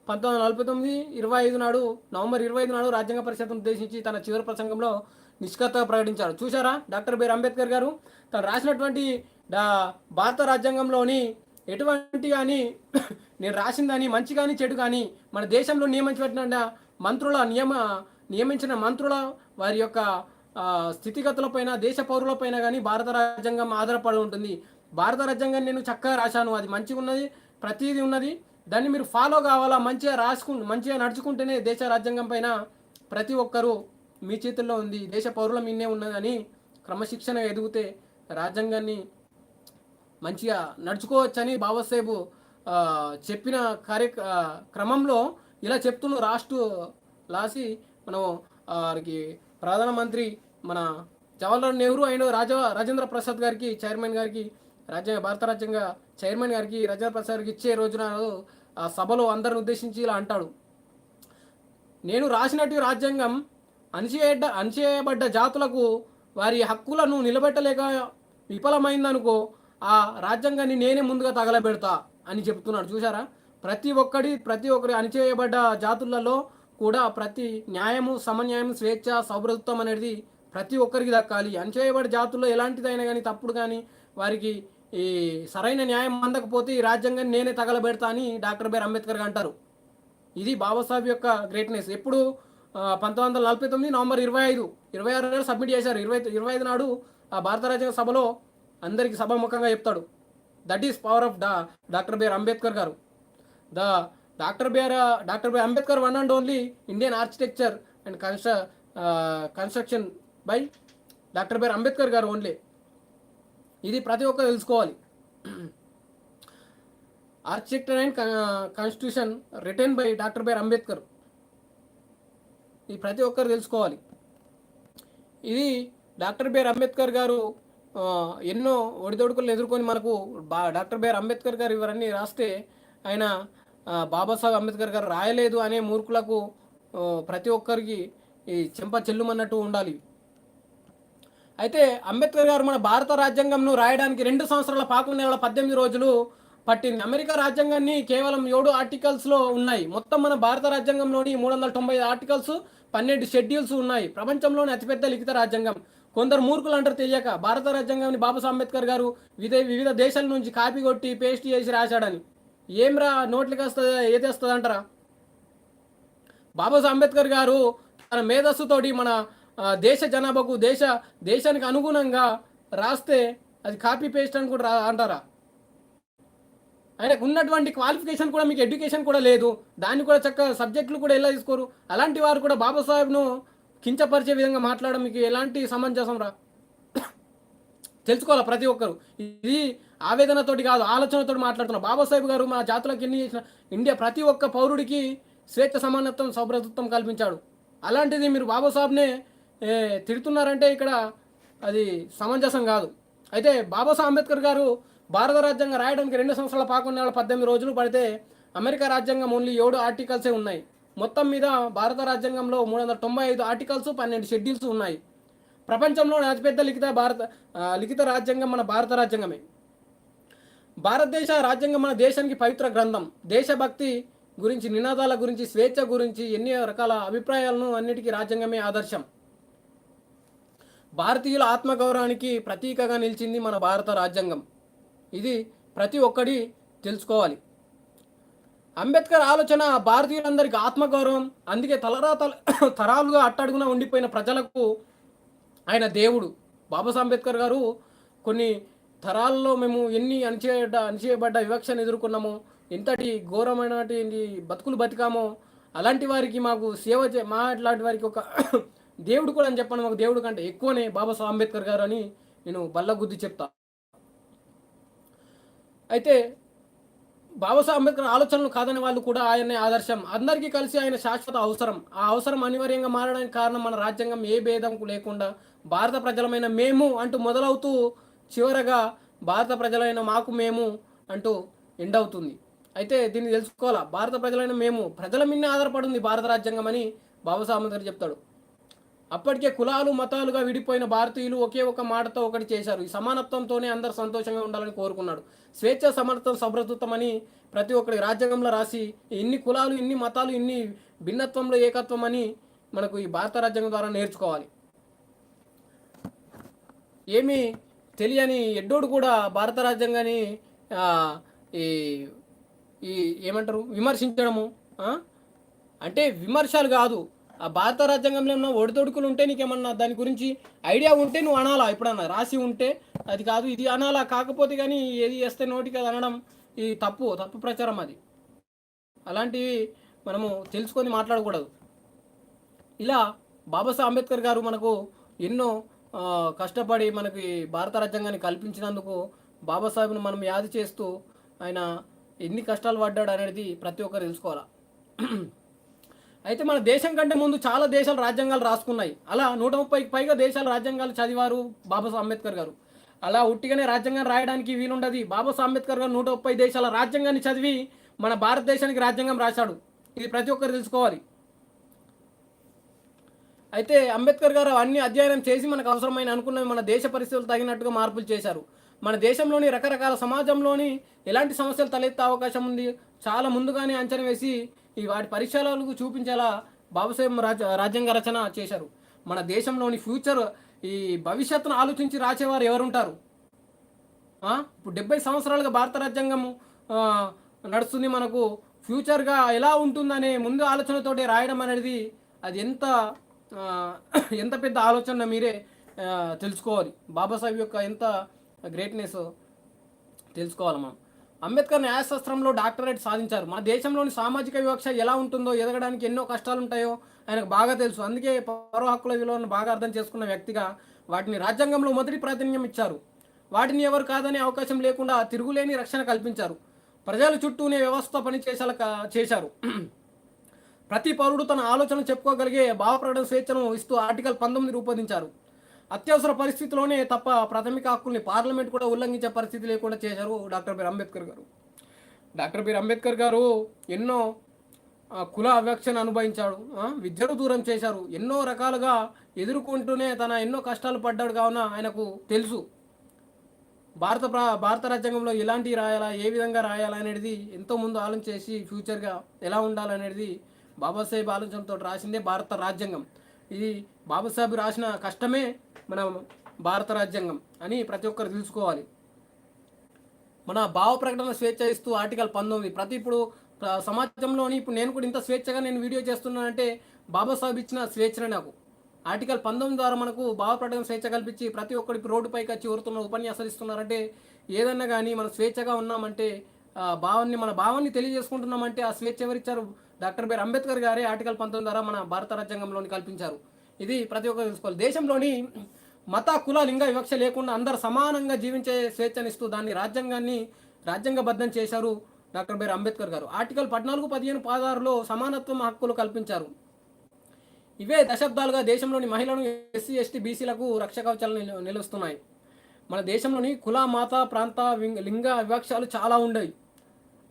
1949 నవంబర్ 25 నాడు రాజ్యాంగ పరిషత్ను ఉద్దేశించి తన చివరి ప్రసంగంలో నిష్కర్తగా ప్రకటించారు. చూసారా, డాక్టర్ బిఆర్ అంబేద్కర్ గారు తను రాసినటువంటి భారత రాజ్యాంగంలోని ఎటువంటి కానీ నేను రాసిందని మంచి కానీ చెడు కానీ మన దేశంలో నియమించిన మంత్రుల వారి యొక్క స్థితిగతులపైన, దేశ పౌరులపైన కానీ భారత రాజ్యాంగం ఆధారపడి ఉంటుంది. భారత రాజ్యాంగాన్ని నేను చక్కగా రాశాను, అది మంచిగా ఉన్నది, ప్రతిదీ ఉన్నది, దాన్ని మీరు ఫాలో కావాలా, మంచిగా నడుచుకుంటేనే దేశ రాజ్యాంగం పైన ప్రతి ఒక్కరూ మీ చేతుల్లో ఉంది, దేశ పౌరుల మీదే ఉన్నదని క్రమశిక్షణ ఎదిగితే రాజ్యాంగాన్ని మంచిగా నడుచుకోవచ్చని బాబాసాహెబ్ చెప్పిన క్రమంలో ఇలా చెప్తున్న రాసి మనం వారికి ప్రధానమంత్రి మన జవహర్లాల్ నెహ్రూ అయిన రాజేంద్ర ప్రసాద్ గారికి, చైర్మన్ గారికి, భారత రాజ్యాంగ చైర్మన్ గారికి, రాజేంద్ర ప్రసాద్ గారికి ఇచ్చే రోజున ఆ సభలో అందరిని ఉద్దేశించి ఇలా అంటాడు, నేను రాసినట్టు రాజ్యాంగం అణచివేయబడ్డ జాతులకు వారి హక్కులను నిలబెట్టలేక విఫలమైందనుకో ఆ రాజ్యాంగాన్ని నేనే ముందుగా తగలబెడతా అని చెప్తున్నాడు. చూసారా, ప్రతి ఒక్కరి అణచివేయబడ్డ జాతులలో కూడా ప్రతి న్యాయము, సమన్యాయం, స్వేచ్ఛ, సౌభ్రతత్వం అనేది ప్రతి ఒక్కరికి దక్కాలి. అణచివేయబడ్డ జాతుల్లో ఎలాంటిదైనా కానీ తప్పుడు కానీ వారికి ఈ సరైన న్యాయం అందకపోతే ఈ రాజ్యాంగాన్ని నేనే తగలబెడతా అని డాక్టర్ బిఆర్ అంబేద్కర్ అంటారు. ఇది బాబాసాహెబ్ యొక్క గ్రేట్నెస్. ఎప్పుడు 1949 నవంబర్ 26 నాడు సబ్మిట్ చేశారు. 25 నాడు ఆ భారత రాజ్యాంగ సభలో అందరికీ సభాముఖంగా చెప్తాడు. That is power of doctor BR Ambedkar గారు. The doctor BR Ambedkar one and only Indian architecture and construction by doctor BR Ambedkar గారు ఓన్లీ. ఇది ప్రతి ఒక్కరు తెలుసుకోవాలి. Architecture and constitution written by doctor BR Ambedkar. ఇది ప్రతి ఒక్కరు తెలుసుకోవాలి. ఇది డాక్టర్ బిఆర్ అంబేద్కర్ గారు ఎన్నో ఒడిదొడుకులను ఎదుర్కొని మనకు డాక్టర్ బిఆర్ అంబేద్కర్ గారు ఇవన్నీ రాస్తే ఆయన బాబాసాహెబ్ అంబేద్కర్ గారు రాయలేదు అనే మూర్ఖులకు ప్రతి ఒక్కరికి ఈ చెంప చెల్లుమన్నట్టు ఉండాలి. అయితే అంబేద్కర్ గారు మన భారత రాజ్యాంగంను రాయడానికి 2 సంవత్సరాల 11 నెలల 18 రోజులు పట్టింది. అమెరికా రాజ్యాంగాన్ని కేవలం 7 ఆర్టికల్స్లో ఉన్నాయి. మొత్తం మన భారత రాజ్యాంగంలోని 395 ఆర్టికల్స్, 12 షెడ్యూల్స్ ఉన్నాయి. ప్రపంచంలోని అతిపెద్ద లిఖిత రాజ్యాంగం. కొందరు మూర్ఖులు అంటారు తెలియక భారత రాజ్యాంగాన్ని బాబాసాహెబ్ అంబేద్కర్ గారు వివిధ దేశాల నుంచి కాపీ కొట్టి పేస్ట్ చేసి రాశాడని. ఏం రా నోట్లకి వస్తుంది ఏది వస్తుంది అంటారా? బాబాసాహెబ్ అంబేద్కర్ గారు తన మేధస్సుతోటి మన దేశ జనాభాకు దేశానికి అనుగుణంగా రాస్తే అది కాపీ పేస్ట్ అని కూడా అంటారా? ఆయనకు ఉన్నటువంటి క్వాలిఫికేషన్ కూడా మీకు ఎడ్యుకేషన్ కూడా లేదు, దాన్ని కూడా చక్కగా సబ్జెక్టులు కూడా ఎలా తీసుకోరు. అలాంటి వారు కూడా బాబాసాహెబ్ను కించపరిచే విధంగా మాట్లాడడం మీకు ఎలాంటి సమంజసం రా? తెలుసుకోవాలి ప్రతి ఒక్కరు. ఇది ఆవేదనతోటి కాదు, ఆలోచనతో మాట్లాడుతున్నారు. బాబాసాహెబ్ గారు మన జాతులకు ఎన్ని చేసిన ఇండియా ప్రతి ఒక్క పౌరుడికి స్వేచ్ఛ, సమానత్వం, సౌభ్రతత్వం కల్పించాడు. అలాంటిది మీరు బాబాసాహెబ్నే తిడుతున్నారంటే ఇక్కడ అది సమంజసం కాదు. అయితే బాబాసాహెబ్ అంబేద్కర్ గారు భారత రాజ్యాంగం రాయడానికి 2 సంవత్సరాల 11 నెలల 18 రోజులు పడితే అమెరికా రాజ్యాంగం ఓన్లీ 7 ఆర్టికల్సే ఉన్నాయి. మొత్తం మీద భారత రాజ్యాంగంలో 395 ఆర్టికల్స్, 12 షెడ్యూల్స్ ఉన్నాయి. ప్రపంచంలో అతిపెద్ద లిఖిత రాజ్యాంగం మన భారత రాజ్యాంగమే. భారతదేశ రాజ్యాంగం మన దేశానికి పవిత్ర గ్రంథం. దేశభక్తి గురించి, నినాదాల గురించి, స్వేచ్ఛ గురించి ఎన్ని రకాల అభిప్రాయాలను అన్నిటికీ రాజ్యాంగమే ఆదర్శం. భారతీయుల ఆత్మగౌరవానికి ప్రతీకగా నిలిచింది మన భారత రాజ్యాంగం. ఇది ప్రతి ఒక్కటి తెలుసుకోవాలి. అంబేద్కర్ ఆలోచన భారతీయులందరికీ ఆత్మగౌరవం. అందుకే తరాలుగా అట్టడుగున ఉండిపోయిన ప్రజలకు ఆయన దేవుడు. బాబాసాహెబ్ అంబేద్కర్ గారు కొన్ని తరాల్లో మేము ఎన్ని అణచివేయబడ్డ వివక్షను ఎదుర్కొన్నామో, ఎంతటి ఘోరమైనటువంటి బతుకులు బతికామో, అలాంటి వారికి మాకు మా ఇట్లాంటి వారికి ఒక దేవుడు కూడా అని చెప్పాను. మాకు దేవుడు కంటే ఎక్కువనే బాబాసాహెబ్ అంబేద్కర్ గారు అని నేను బల్లగుద్ది చెప్తా. అయితే బాబాసాహెబ్ అంబేద్కర్ ఆలోచనలు కాదని వాళ్ళు కూడా ఆయనే ఆదర్శం. అందరికీ కలిసి ఆయన శాశ్వత అవసరం. ఆ అవసరం అనివార్యంగా మారడానికి కారణం మన రాజ్యాంగం ఏ భేదం లేకుండా భారత ప్రజలమైన మేము అంటూ మొదలవుతూ చివరగా భారత ప్రజలైన మాకు మేము అంటూ ఎండ్ అవుతుంది. అయితే దీన్ని తెలుసుకోవాలా, భారత ప్రజలైన మేము, ప్రజల మీదనే ఆధారపడింది భారత రాజ్యాంగం అని బాబాసాహెబ్ అంబేద్కర్ చెప్తాడు. అప్పటికే కులాలు మతాలుగా విడిపోయిన భారతీయులు ఒకే ఒక మాటతో ఒకటి చేశారు. ఈ సమానత్వంతోనే అందరు సంతోషంగా ఉండాలని కోరుకున్నాడు. స్వేచ్ఛ, సమానత్వం, సౌభ్రతత్వం అని ప్రతి ఒక్కరి రాజ్యాంగంలో రాసి ఇన్ని కులాలు, ఇన్ని మతాలు, ఇన్ని భిన్నత్వంలో ఏకత్వం అని మనకు ఈ భారత రాజ్యాంగం ద్వారా నేర్చుకోవాలి. ఏమీ తెలియని ఎడ్డోడు కూడా భారత రాజ్యాంగాన్ని ఈ ఏమంటారు విమర్శించడము అంటే విమర్శలు కాదు. ఆ భారత రాజ్యాంగంలో ఏమన్నా ఒడిదొడుకులు ఉంటే నీకేమన్నా దాని గురించి ఐడియా ఉంటే నువ్వు అనాలా, ఎప్పుడన్నా రాసి ఉంటే అది కాదు ఇది అనాలా. కాకపోతే కానీ ఏది వేస్తే నోటికి అది అనడం ఇది తప్పు ప్రచారం. అది అలాంటివి మనము తెలుసుకొని మాట్లాడకూడదు. ఇలా బాబాసాహెబ్ అంబేద్కర్ గారు మనకు ఎన్నో కష్టపడి మనకి భారత రాజ్యాంగాన్ని కల్పించినందుకు బాబాసాహెబ్ను మనం యాది చేస్తూ ఆయన ఎన్ని కష్టాలు పడ్డాడు అనేది ప్రతి ఒక్కరు తెలుసుకోవాలి. అయితే మన దేశం కంటే ముందు చాలా దేశాలు రాజ్యాంగాలు రాసుకున్నాయి. అలా 130కి పైగా దేశాల రాజ్యాంగాలు చదివారు బాబాసాహెబ్ అంబేద్కర్ గారు. అలా ఉట్టిగానే రాజ్యాంగం రాయడానికి వీలుండదు. బాబాసాహెబ్ అంబేద్కర్ గారు 130 దేశాల రాజ్యాంగాన్ని చదివి మన భారతదేశానికి రాజ్యాంగం రాశాడు. ఇది ప్రతి ఒక్కరు తెలుసుకోవాలి. అయితే అంబేద్కర్ గారు అన్ని అధ్యయనం చేసి మనకు అవసరమైన అనుకున్నవి మన దేశ పరిస్థితులు తగినట్టుగా మార్పులు చేశారు. మన దేశంలోని రకరకాల సమాజంలోని ఎలాంటి సమస్యలు తలెత్తే అవకాశం ఉంది చాలా ముందుగానే అంచనా వేసి ఈ వాటి పరిశీలనలకు చూపించేలా బాబాసాహెబ్ రాజ్యాంగ రచన చేశారు. మన దేశంలోని ఫ్యూచర్ ఈ భవిష్యత్తును ఆలోచించి రాసేవారు ఎవరుంటారు? ఇప్పుడు 70 సంవత్సరాలుగా భారత రాజ్యాంగం నడుస్తుంది. మనకు ఫ్యూచర్గా ఎలా ఉంటుందనే ముందు ఆలోచనతోటి రాయడం అనేది అది ఎంత పెద్ద ఆలోచన మీరే తెలుసుకోవాలి. బాబాసాహెబ్ యొక్క ఎంత గ్రేట్నెస్ తెలుసుకోవాలి మనం. అంబేద్కర్ న్యాయశాస్త్రంలో డాక్టరేట్ సాధించారు. మన దేశంలోని సామాజిక వివక్ష ఎలా ఉంటుందో, ఎదగడానికి ఎన్నో కష్టాలు ఉంటాయో ఆయనకు బాగా తెలుసు. అందుకే పౌర హక్కుల విలువలను బాగా అర్థం చేసుకున్న వ్యక్తిగా వాటిని రాజ్యాంగంలో మొదటి ప్రాధాన్యం ఇచ్చారు. వాటిని ఎవరు కాదనే అవకాశం లేకుండా తిరుగులేని రక్షణ కల్పించారు. ప్రజల చుట్టూనే వ్యవస్థ చేశారు. ప్రతి పౌరుడు తన ఆలోచన చెప్పుకోగలిగే భావ ప్రకటన స్వేచ్ఛను ఇస్తూ ఆర్టికల్ 19 రూపొందించారు. అత్యవసర పరిస్థితిలోనే తప్ప ప్రాథమిక హక్కుల్ని పార్లమెంట్ కూడా ఉల్లంఘించే పరిస్థితి లేకుండా చేశారు డాక్టర్ బిఆర్ అంబేద్కర్ గారు. డాక్టర్ బిఆర్ అంబేద్కర్ గారు ఎన్నో కుల వివక్షను అనుభవించాడు, విద్యను దూరం చేశారు, ఎన్నో రకాలుగా ఎదుర్కొంటూనే తన ఎన్నో కష్టాలు పడ్డాడు. కావున ఆయనకు తెలుసు భారత రాజ్యాంగంలో ఎలాంటి రాయాలా, ఏ విధంగా రాయాలా అనేది ఎంతో ముందు ఆలోచన చేసి ఫ్యూచర్గా ఎలా ఉండాలనేది బాబాసాహెబ్ ఆలోచనతో రాసిందే భారత రాజ్యాంగం. ఇది బాబాసాహెబ్ రాసిన కష్టమే మన భారత రాజ్యాంగం అని ప్రతి ఒక్కరు తెలుసుకోవాలి. మన భావ ప్రకటన స్వేచ్ఛ ఇస్తూ ఆర్టికల్ 19 ఇప్పుడు సమాజంలోని ఇప్పుడు నేను కూడా ఇంత స్వేచ్ఛగా నేను వీడియో చేస్తున్నానంటే బాబాసాహెబ్ ఇచ్చిన స్వేచ్ఛనే నాకు. ఆర్టికల్ 19 ద్వారా మనకు భావ ప్రకటన స్వేచ్ఛ కల్పించి ప్రతి ఒక్కరికి రోడ్డుపైకి వచ్చి ఊరుతున్న ఉపన్యాసాలు ఇస్తున్నారంటే ఏదన్నా కానీ మనం స్వేచ్ఛగా ఉన్నామంటే మన భావాన్ని తెలియజేసుకుంటున్నామంటే ఆ స్వేచ్ఛ ఎవరిచ్చారు? డాక్టర్ బిఆర్ అంబేద్కర్ గారే ఆర్టికల్ 19 ద్వారా మన భారత రాజ్యాంగంలోని కల్పించారు. ఇది ప్రతి ఒక్కరు తెలుసుకోవాలి. దేశంలోని మత కుల లింగ వివక్ష లేకుండా అందరు సమానంగా జీవించే స్వేచ్ఛనిస్తూ దాన్ని రాజ్యాంగబద్ధం చేశారు డాక్టర్ బిఆర్ అంబేద్కర్ గారు. ఆర్టికల్ 14, 15, 16లో సమానత్వం హక్కులు కల్పించారు. ఇవే దశాబ్దాలుగా దేశంలోని మహిళలను, ఎస్సీ, ఎస్టీ, బీసీలకు రక్ష కవచాలు నిలుస్తున్నాయి. మన దేశంలోని కుల, మత, ప్రాంత, లింగ వివక్షలు చాలా ఉండేవి.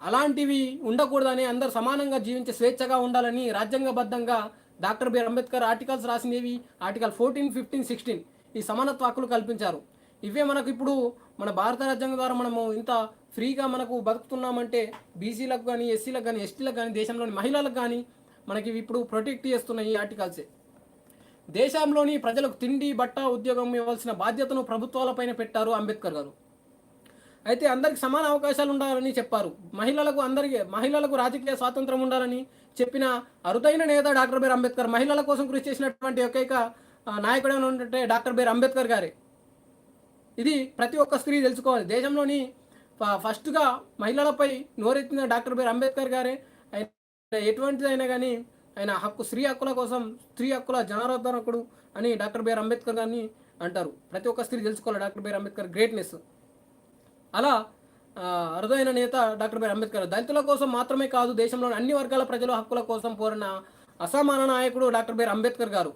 అలాంటివి ఉండకూడదని అందరు సమానంగా జీవించే స్వేచ్ఛగా ఉండాలని రాజ్యాంగబద్ధంగా డాక్టర్ బిఆర్ అంబేద్కర్ ఆర్టికల్స్ రాసినవి ఆర్టికల్ 14, 15, 16 ఈ సమానత్వ హక్కులు కల్పించారు. ఇవే మనకు ఇప్పుడు మన భారత రాజ్యాంగం ద్వారా మనము ఇంత ఫ్రీగా మనకు బతుకుతున్నామంటే బీసీలకు కానీ, ఎస్సీలకు కానీ, ఎస్టీలకు కానీ, దేశంలోని మహిళలకు కానీ మనకి ఇప్పుడు ప్రొటెక్ట్ చేస్తున్న ఈ ఆర్టికల్సే. దేశంలోని ప్రజలకు తిండి, బట్ట, ఉద్యోగం ఇవ్వాల్సిన బాధ్యతను ప్రభుత్వాలపైన పెట్టారు అంబేద్కర్ గారు. అయితే అందరికి సమాన అవకాశాలు ఉండాలని చెప్పారు. మహిళలకు రాజకీయ స్వాతంత్రం ఉండాలని చెప్పిన అరుదైన నేత డాక్టర్ బిఆర్ అంబేద్కర్. మహిళల కోసం కృషి చేసినటువంటి ఏకైక నాయకుడు ఉంటే డాక్టర్ బిఆర్ అంబేద్కర్ గారే. ఇది ప్రతి ఒక్క స్త్రీ తెలుసుకోవాలి. దేశంలోని ఫస్ట్గా మహిళలపై నోరెత్తిన డాక్టర్ బిఆర్ అంబేద్కర్ గారే. ఎటువంటిదైనా కానీ ఆయన స్త్రీ హక్కుల కోసం, స్త్రీ హక్కుల జనార్దనకుడు అని డాక్టర్ బిఆర్ అంబేద్కర్ గారిని అంటారు. ప్రతి ఒక్క స్త్రీ తెలుసుకోవాలి డాక్టర్ బిఆర్ అంబేద్కర్ గ్రేట్నెస్. అలా అరుదైన నేత డాక్టర్ బిఆర్ అంబేద్కర్. దళితుల కోసం మాత్రమే కాదు, దేశంలోని అన్ని వర్గాల ప్రజల హక్కుల కోసం పోరిన అసమాన నాయకుడు డాక్టర్ బిఆర్ అంబేద్కర్ గారు.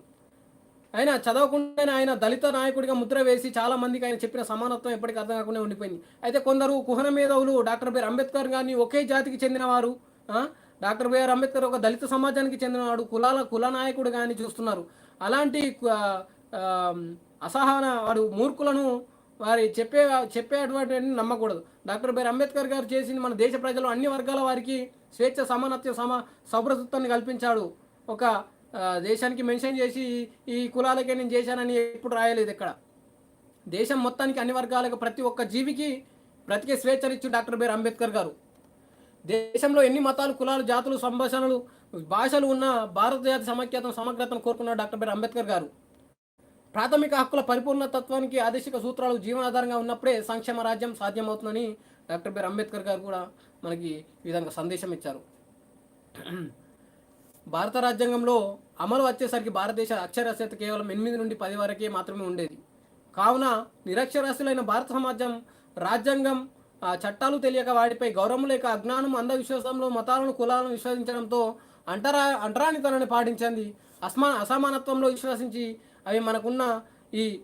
ఆయన చదవకుండానే ఆయన దళిత నాయకుడిగా ముద్ర వేసి చాలా మందికి ఆయన చెప్పిన సమానత్వం ఎప్పటికీ అర్థం కాకుండా ఉండిపోయింది. అయితే కొందరు కుహన మేధావులు డాక్టర్ బిఆర్ అంబేద్కర్ గారిని ఒకే జాతికి చెందినవారు, డాక్టర్ బిఆర్ అంబేద్కర్ ఒక దళిత సమాజానికి చెందినవాడు, కుల నాయకుడు కానీ చూస్తున్నారు. అలాంటి అసహన వాడు మూర్ఖులను వారి చెప్పేటువంటి నమ్మకూడదు. డాక్టర్ బిఆర్ అంబేద్కర్ గారు చేసింది మన దేశ ప్రజలు అన్ని వర్గాల వారికి స్వేచ్ఛ, సమానత్వ, సౌభ్రతత్వాన్ని కల్పించాడు. ఒక దేశానికి మెన్షన్ చేసి ఈ కులాలకే నేను చేశానని ఎప్పుడు రాయలేదు. ఇక్కడ దేశం మొత్తానికి అన్ని వర్గాలకు ప్రతి ఒక్క జీవికి బ్రతికే స్వేచ్ఛనిచ్చు డాక్టర్ బిఆర్ అంబేద్కర్ గారు. దేశంలో ఎన్ని మతాలు, కులాలు, జాతులు, సంభాషణలు, భాషలు ఉన్న భారత జాతి సమగ్రతను కోరుకున్న డాక్టర్ బిఆర్ అంబేద్కర్ గారు. ప్రాథమిక హక్కుల పరిపూర్ణతత్వానికి ఆదేశిక సూత్రాలు జీవనాధారంగా ఉన్నప్పుడే సంక్షేమ రాజ్యం సాధ్యమవుతుందని డాక్టర్ బిఆర్ అంబేద్కర్ గారు కూడా మనకి ఈ విధంగా సందేశం ఇచ్చారు. భారత రాజ్యాంగంలో అమలు వచ్చేసరికి భారతదేశ అక్షరాస్యత కేవలం 8 నుండి 10 వరకే మాత్రమే ఉండేది. కావున నిరక్షరాస్యులైన భారత సమాజం రాజ్యాంగం చట్టాలు తెలియక వాటిపై గౌరవం లేక అజ్ఞానం, అంధవిశ్వాసంలో మతాలను, కులాలను విశ్వసించడంతో అంటరానితనాన్ని పాటించింది. అసమానత్వంలో విశ్వసించి అవి మనకున్న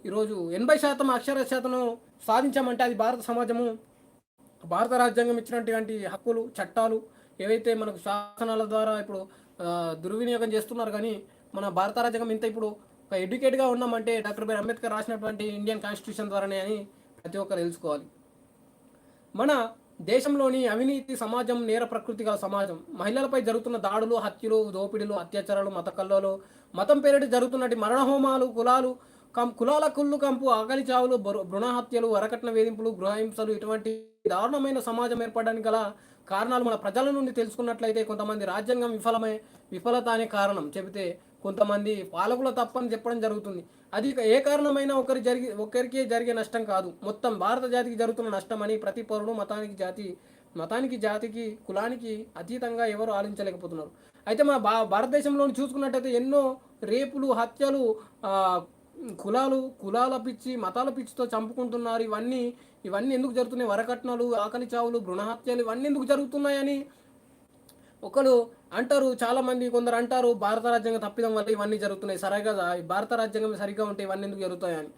ఈరోజు 80% అక్షరాస్యతను సాధించామంటే అది భారత సమాజము, భారత రాజ్యాంగం ఇచ్చినటువంటి హక్కులు, చట్టాలు ఏవైతే మనకు శాసనాల ద్వారా ఇప్పుడు దుర్వినియోగం చేస్తున్నారు. కానీ మన భారత రాజ్యాంగం ఇంత ఇప్పుడు ఒక ఎడ్యుకేట్గా ఉన్నామంటే డాక్టర్ బిఆర్ అంబేద్కర్ రాసినటువంటి ఇండియన్ కాన్స్టిట్యూషన్ ద్వారానే అని ప్రతి ఒక్కరు తెలుసుకోవాలి. మన దేశంలోని అవినీతి సమాజం, నేర ప్రకృతి గల సమాజం, మహిళలపై జరుగుతున్న దాడులు, హత్యలు, దోపిడీలు, అత్యాచారాలు, మత కల్లోలు, మతం పేరిట జరుగుతున్నట్టు మరణహోమాలు, కులాల కుళ్ళు కంపు, ఆకలి చావులు, భ్రూణహత్యలు, వరకట్న వేధింపులు, గృహహింసలు, ఇటువంటి దారుణమైన సమాజం ఏర్పడడానికి గల కారణాలు మన ప్రజల నుండి తెలుసుకున్నట్లయితే కొంతమంది రాజ్యాంగం విఫలత అనే కారణం చెబితే కొంతమంది పాలకుల తప్పని చెప్పడం జరుగుతుంది. అది ఏ కారణమైనా ఒకరికే జరిగే నష్టం కాదు, మొత్తం భారత జాతికి జరుగుతున్న నష్టం అని ప్రతి పౌరుడు మతానికి జాతికి కులానికి అతీతంగా ఎవరు ఆలోచించలేకపోతున్నారు. అయితే మన భారతదేశంలో చూసుకున్నట్టయితే ఎన్నో రేపులు, హత్యలు, కులాల పిచ్చి, మతాల పిచ్చితో చంపుకుంటున్నారు. ఇవన్నీ ఎందుకు జరుగుతున్నాయి? వరకట్నాలు, ఆకలి చావులు, భ్రూణహత్యలు ఇవన్నీ ఎందుకు జరుగుతున్నాయని ఒకరు అంటారు. చాలామంది కొందరు అంటారు భారత రాజ్యాంగం తప్పిదం వల్ల ఇవన్నీ జరుగుతున్నాయి, సరిగా భారత రాజ్యాంగం సరిగ్గా ఉంటే ఇవన్నీ ఎందుకు జరుగుతాయని.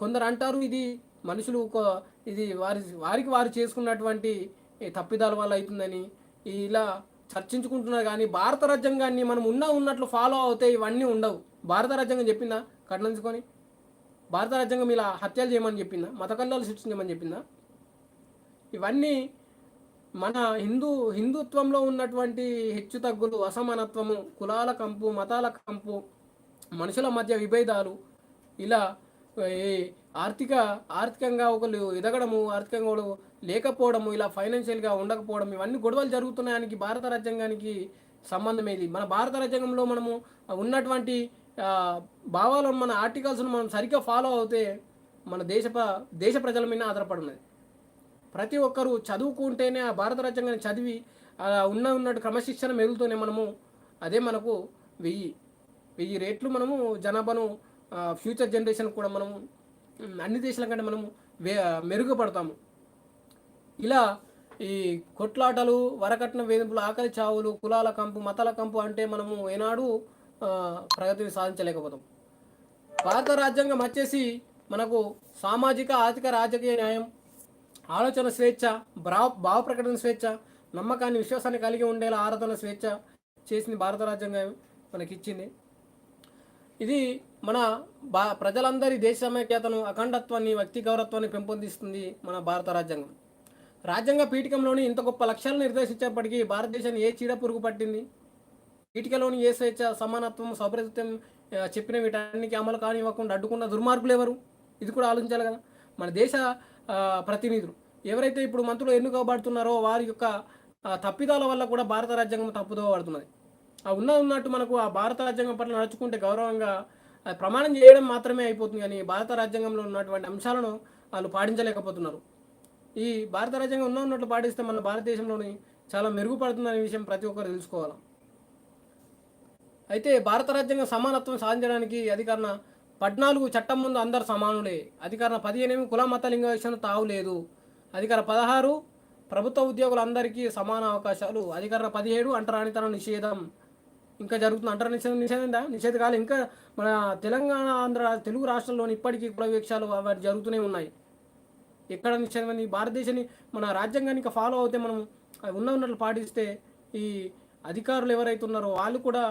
కొందరు అంటారు ఇది మనుషులు ఇది వారు చేసుకున్నటువంటి తప్పిదాల వల్ల అవుతుందని ఇలా చర్చించుకుంటున్నారు. కానీ భారత రాజ్యాంగాన్ని మనం ఉన్నట్లు ఫాలో అవుతే ఇవన్నీ ఉండవు. భారత రాజ్యాంగం చెప్పిందా కట్నంచుకొని? భారత రాజ్యాంగం ఇలా హత్యలు చేయమని చెప్పిందా? మత కల్లాలు సృష్టించమని చెప్పిందా? ఇవన్నీ మన హిందుత్వంలో ఉన్నటువంటి హెచ్చుతగ్గులు, అసమానత్వము, కులాల కంపు, మతాల కంపు, మనుషుల మధ్య విభేదాలు, ఇలా ఆర్థికంగా ఒకరు ఎదగడము, ఆర్థికంగా ఒకరు లేకపోవడము, ఇలా ఫైనాన్షియల్గా ఉండకపోవడం, ఇవన్నీ గొడవలు జరుగుతున్నాయనికి భారత రాజ్యాంగానికి సంబంధం ఏది? మన భారత రాజ్యాంగంలో మనము ఉన్నటువంటి భావాలను, మన ఆర్టికల్స్ను మనం సరిగ్గా ఫాలో అవుతే మన దేశ ప్రజల మీద ఆధారపడి ఉన్నది. ప్రతి ఒక్కరూ చదువుకుంటేనే ఆ భారత రాజ్యాంగాన్ని చదివి ఉన్నట్టు క్రమశిక్షణ మెరుగుతూనే అదే మనకు 1000 రేట్లు మనము జనాభాను ఫ్యూచర్ జనరేషన్ కూడా మనము అన్ని దేశాల కంటే మనము మెరుగుపడతాము. ఇలా ఈ కొట్లాటలు, వరకట్న వేధింపులు, ఆకలి చావులు, కులాల కంపు, మతాల కంపు అంటే మనము ఏనాడు ప్రగతిని సాధించలేకపోతాం. భారత రాజ్యాంగం వచ్చేసి మనకు సామాజిక, ఆర్థిక, రాజకీయ న్యాయం, ఆలోచన స్వేచ్ఛ, భావ ప్రకటన స్వేచ్ఛ, నమ్మకాన్ని, విశ్వాసాన్ని కలిగి ఉండేలా ఆరాధన స్వేచ్ఛ చేసింది భారత రాజ్యాంగం మనకిచ్చింది. ఇది మన ప్రజలందరి దేశ సమైక్యతను, అఖండత్వాన్ని, వ్యక్తి గౌరవాన్ని పెంపొందిస్తుంది మన భారత రాజ్యాంగం. రాజ్యాంగ పీఠికంలోని ఇంత గొప్ప లక్ష్యాలను నిర్దేశించేప్పటికీ భారతదేశాన్ని ఏ చీడ పురుగు పట్టింది? పీఠికలోని ఏ స్వేచ్ఛ, సమానత్వం, సౌభ్రత్యం చెప్పిన వీటన్నికి అమలు కానివ్వకుండా అడ్డుకున్న దుర్మార్గులు ఎవరు? ఇది కూడా ఆలోచించాలి కదా. మన దేశ ప్రతినిధులు ఎవరైతే ఇప్పుడు మంత్రులు ఎన్నుకోబడుతున్నారో వారి యొక్క తప్పిదాల వల్ల కూడా భారత రాజ్యాంగం తప్పుదోవ పడుతున్నది. ఉన్నట్టు మనకు ఆ భారత రాజ్యాంగం పట్ల నడుచుకుంటే గౌరవంగా ప్రమాణం చేయడం మాత్రమే అయిపోతుంది, కానీ భారత రాజ్యాంగంలో ఉన్నటువంటి అంశాలను వాళ్ళు పాటించలేకపోతున్నారు. ఈ భారత రాజ్యాంగం ఉన్నట్లు పాటిస్తే మన భారతదేశంలోని చాలా మెరుగుపడుతుందనే విషయం ప్రతి ఒక్కరు తెలుసుకోవాలి. అయితే భారత రాజ్యాంగం సమానత్వం సాధించడానికి అధికారణ 14 చట్టం ముందు అందరు సమానులే, అధికారణ 15 కుల మత లింగ విషయం తావులేదు, అధికార 16 ప్రభుత్వ ఉద్యోగులందరికీ సమాన అవకాశాలు, అధికారణ 17 అంటరానితనం నిషేధం ఇంకా జరుగుతుంది. నిషేధ కాలం ఇంకా మన తెలంగాణ, ఆంధ్ర, తెలుగు రాష్ట్రాల్లోని ఇప్పటికీ కుల వివక్షాలు అవి జరుగుతూనే ఉన్నాయి. ఎక్కడ నిషేధం? భారతదేశాన్ని మన రాజ్యాంగాన్ని ఇంకా ఫాలో అవుతే మనం ఉన్నట్లు పాటిస్తే ఈ అధికారులు ఎవరైతే ఉన్నారో వాళ్ళు కూడా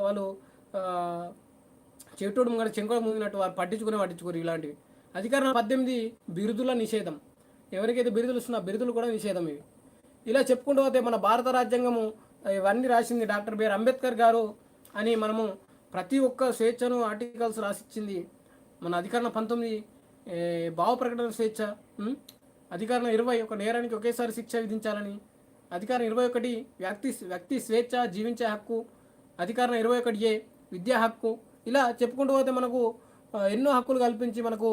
వాళ్ళు చెవిటోడు ముంగడ చెంకోడు ముంగినట్టు వారు పట్టించుకోరు ఇలాంటివి. అధికారం 18 బిరుదుల నిషేధం, ఎవరికైతే బిరుదులు ఇస్తున్నా బిరుదులు కూడా నిషేధం. ఇవి ఇలా చెప్పుకుంటూ పోతే మన భారత రాజ్యాంగము ఇవన్నీ రాసింది డాక్టర్ బిఆర్ అంబేద్కర్ గారు అని మనము ప్రతి ఒక్క స్వేచ్ఛను ఆర్టికల్స్ రాసిచ్చింది. మన అధికారం 19 భావ ప్రకటన స్వేచ్ఛ, అధికారం 20 ఒక నేరానికి ఒకేసారి శిక్ష విధించాలని, అధికారం 21 వ్యక్తి స్వేచ్ఛ జీవించే హక్కు, అధికారం 21A విద్యా హక్కు. ఇలా చెప్పుకుంటూ పోతే మనకు ఎన్నో హక్కులు కల్పించి మనకు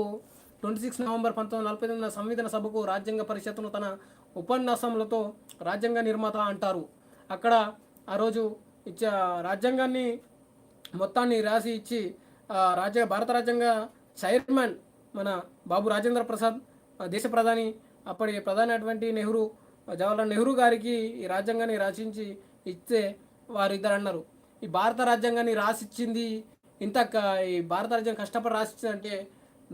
26 నవంబర్ 1949 సంవిధాన సభకు రాజ్యాంగ పరిషత్తును తన ఉపన్యాసములతో రాజ్యాంగ నిర్మాత అంటారు. అక్కడ ఆ రోజు ఇచ్చే రాజ్యాంగాన్ని మొత్తాన్ని రాసి ఇచ్చి భారత రాజ్యాంగ చైర్మన్ మన బాబు రాజేంద్ర ప్రసాద్, దేశ ప్రధాని, అప్పటి ప్రధాని అటువంటి జవహర్లాల్ నెహ్రూ గారికి ఈ రాజ్యాంగాన్ని రాసించి ఇస్తే వారు ఇద్దరు అన్నారు, ఈ భారత రాజ్యాంగాన్ని రాసిచ్చింది ఈ భారత రాజ్యాంగం కష్టపడి రాసిచ్చిందంటే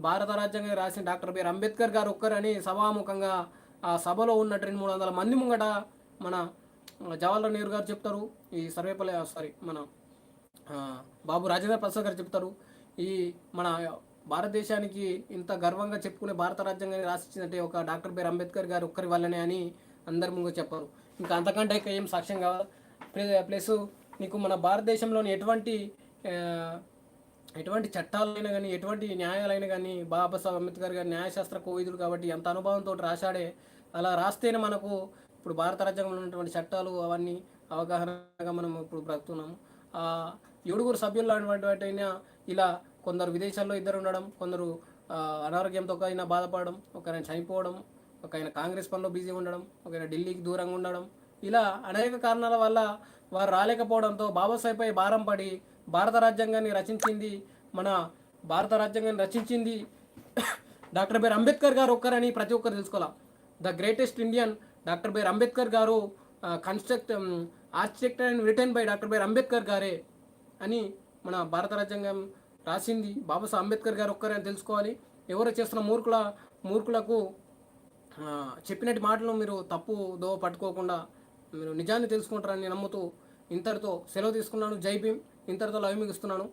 భారత రాజ్యాంగం రాసిన డాక్టర్ బిఆర్ అంబేద్కర్ గారు ఒక్కరని సభాముఖంగా ఆ సభలో ఉన్న 200-300 మంది ముంగట మన జవహర్లాల్ నెహ్రూ గారు చెప్తారు, ఈ మన బాబు రాజేంద్ర ప్రసాద్ గారు చెప్తారు. ఈ మన భారతదేశానికి ఇంత గర్వంగా చెప్పుకునే భారత రాజ్యాంగాన్ని రాసిచ్చిందంటే ఒక డాక్టర్ బిఆర్ అంబేద్కర్ గారు ఒక్కరి వల్లనే అని అందరి ముందు చెప్పారు. ఇంకా అంతకంటే ఏం సాక్ష్యం కావాలి? ప్లస్ నీకు మన భారతదేశంలోని ఎటువంటి చట్టాలైనా కానీ ఎటువంటి న్యాయాలైనా కానీ బాబాసాహెబ్ అంబేద్కర్ గారు న్యాయశాస్త్ర కోవిదులు కాబట్టి ఎంత అనుభవంతో రాశాడే. అలా రాస్తేనే మనకు ఇప్పుడు భారత రాజ్యాంగంలో ఉన్నటువంటి చట్టాలు అవన్నీ అవగాహనగా మనం ఇప్పుడు బ్రతుకుతున్నాము. ఏడుగురు సభ్యులు అనేటువంటి ఇలా కొందరు విదేశాల్లో ఇద్దరు ఉండడం, కొందరు అనారోగ్యంతో ఒక ఆయన బాధపడడం, ఒక ఆయన చనిపోవడం, ఒక ఆయన కాంగ్రెస్ పనిలో బిజీ ఉండడం, ఒక ఆయన ఢిల్లీకి దూరంగా ఉండడం, ఇలా అనేక కారణాల వల్ల వారు రాలేకపోవడంతో బాబాసాహెబ్పై భారం పడి భారత రాజ్యాంగాన్ని రచించింది మన భారత రాజ్యాంగాన్ని రచించింది డాక్టర్ బిఆర్ అంబేద్కర్ గారు ఒక్కరని ప్రతి ఒక్కరు తెలుసుకోవాలి. The greatest Indian doctor BR Ambedkar గారు architect and written by doctor BR Ambedkar గారే అని మన భారత రాజ్యాంగం రాసింది బాబాసాహెబ్ అంబేద్కర్ గారు ఒక్కరే అని తెలుసుకోవాలి. ఎవరు చేస్తున్న మూర్ఖులకు చెప్పినట్టు మాటలు మీరు తప్పు దో పట్టుకోకుండా మీరు నిజాన్ని తెలుసుకుంటారని నమ్ముతూ ఇంతటితో సెలవు తీసుకున్నాను. జై భీమ్. ఇంతటితో లైవ్ ముగిస్తున్నాను.